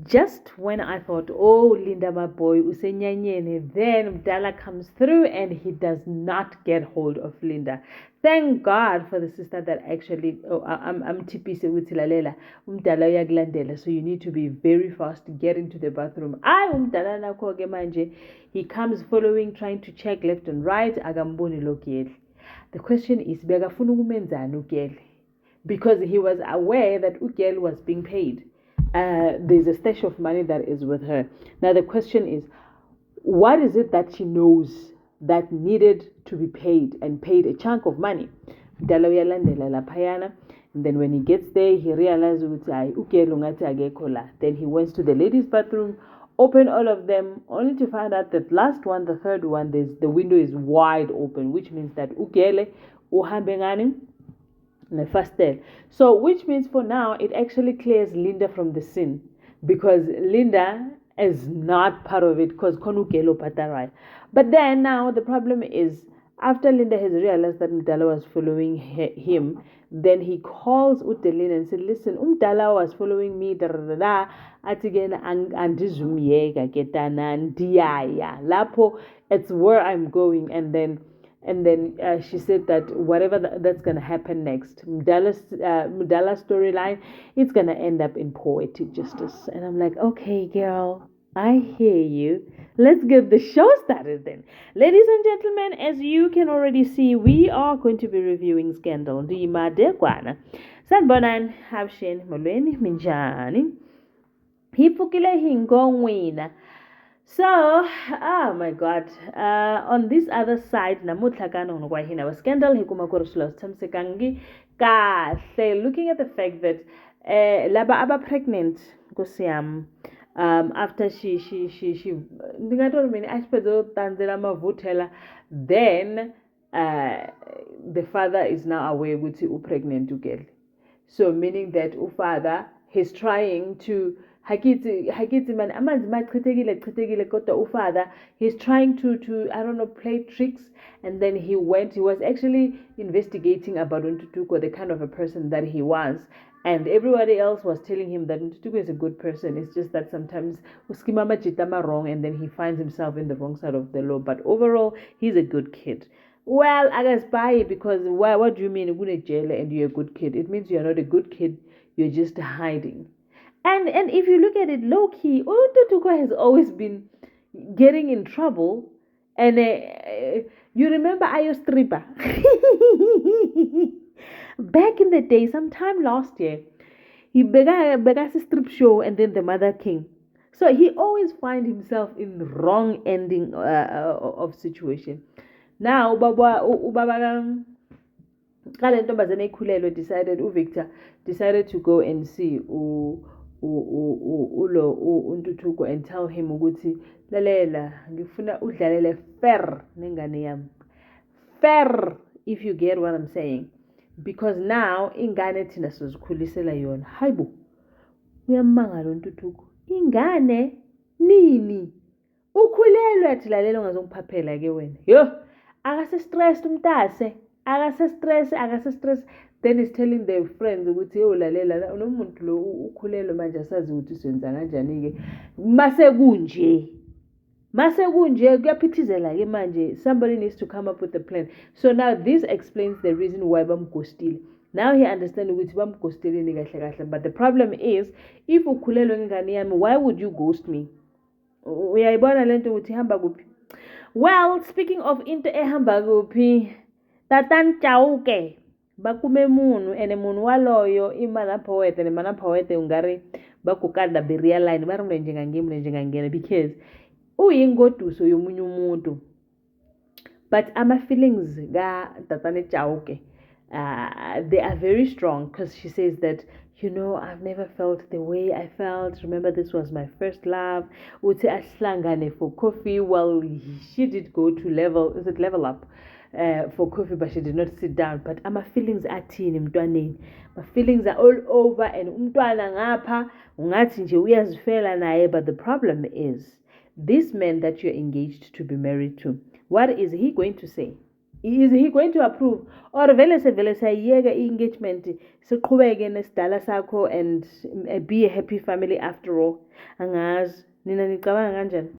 Just when I thought, oh, Linda, my boy, usenyanyene, then Mdala comes through and he does not get hold of Linda. Thank God for the sister that actually, I'm tipise utilalela, Mdala uyakulandela, so you need to be very fast to get into the bathroom. Mdala nakho ke manje, he comes following, trying to check left and right, agamboni lo Gyeli. The question is, bekafuna ukumenzani uGyeli? Because he was aware that Ugyeli was being paid. There's a stash of money that is with her. Now the question is, what is it that she knows that needed to be paid and paid a chunk of money? And then when he gets there, he realizes then he went to the ladies' bathroom, opened all of them, only to find out that last one, the third one, the window is wide open, which means that Ugele uhambe ngani Nefastel. So, which means for now, it actually clears Linda from the sin because Linda is not part of it because Konukelo Patarai. But then now the problem is after Linda has realized that Mdala was following him, then he calls Udelin and said, listen, Mdala was following me, atigen andizumyega ketana ndiaya. Lapo, it's where I'm going. And then she said that whatever that's going to happen next, Mdala's storyline, it's going to end up in poetic justice. And I'm like, okay, girl, I hear you. Let's get the show started then. Ladies and gentlemen, as you can already see, we are going to be reviewing Scandal. Ndiyimadekwana. Sanbonan Habshin Molweni Minjani. Hipukile Hingongwina. So, oh my God, on this other side, namutlakano ngwahina was Scandal hikuma korosula tamsekangi kahle, looking at the fact that laba aba pregnant kusiam after she ndingatori mini aspezo tanzela mavutela, then the father is now aware ukuthi pregnant Ugeli. So meaning that father, he's trying to hakithi man amanzi machithekile kodwa ufather, he's trying to I don't know, play tricks. And then he was actually investigating about Ntutuko, the kind of a person that he was, and everybody else was telling him that Ntutuko is a good person. It's just that sometimes uskimama jitama wrong, and then he finds himself in the wrong side of the law, but overall he's a good kid. Well, I guess buy it, because what do you mean you're going to jail and you're a good kid? It means you're not a good kid, you're just hiding. And if you look at it low key, Tutuko has always been getting in trouble. And you remember Ayo Stripper? Back in the day, sometime last year, he began a strip show, and then the mother came. So he always find himself in the wrong ending of situation. Now, Victor decided to go and see Ntutuko and tell him ukuthi lalela ngifuna udlalele fair nengane yami. Fair, if you get what I'm saying, because now ingane thina sizikhulisela yona. Hayibo, uyamangala uNtutuko, ingane nini ukhulelwe athi lalela ungazongiphaphela ke wena. Yo, akase stressed umntase, akase stress. Then he's telling their friends ukuthi lalela nomuntu lo ukhulelwe manje asazi ukuthi senza kanjani ke. Mase kunje kuyaphithizela ke manje. Somebody needs to come up with a plan. So now this explains the reason why bamghostile. Now he understands ukuthi bamghostile ni kahle kahle. But the problem is, if ukhulelwe ngane yami, why would you ghost me? Uyayibona lento ukuthi hamba kuphi? Well, speaking of into ehamba kuphi, tatan chauke bakume munhu ene munhu waloyo imana poete ungari bakukanda be realign bari mlenje ngangena because uyingoduso yomunye umuntu. But ama feelings ga tatane chauke they are very strong, because she says that, I've never felt the way I felt. Remember, this was my first love. Uthi ahlangane for coffee. Well, she did go to level up for coffee, but she did not sit down. But my feelings are thin mntwaneni. My feelings are all over, and umntwana ngapha ungathi nje uyazifela naye. But the problem is, this man that you're engaged to be married to, what is he going to say Is he going to approve? Or vele sevele siyayiyeka i-engagement siqhubeke nesidala sakho and be a happy family after all? Angazi. Nina nicabanga kanjani?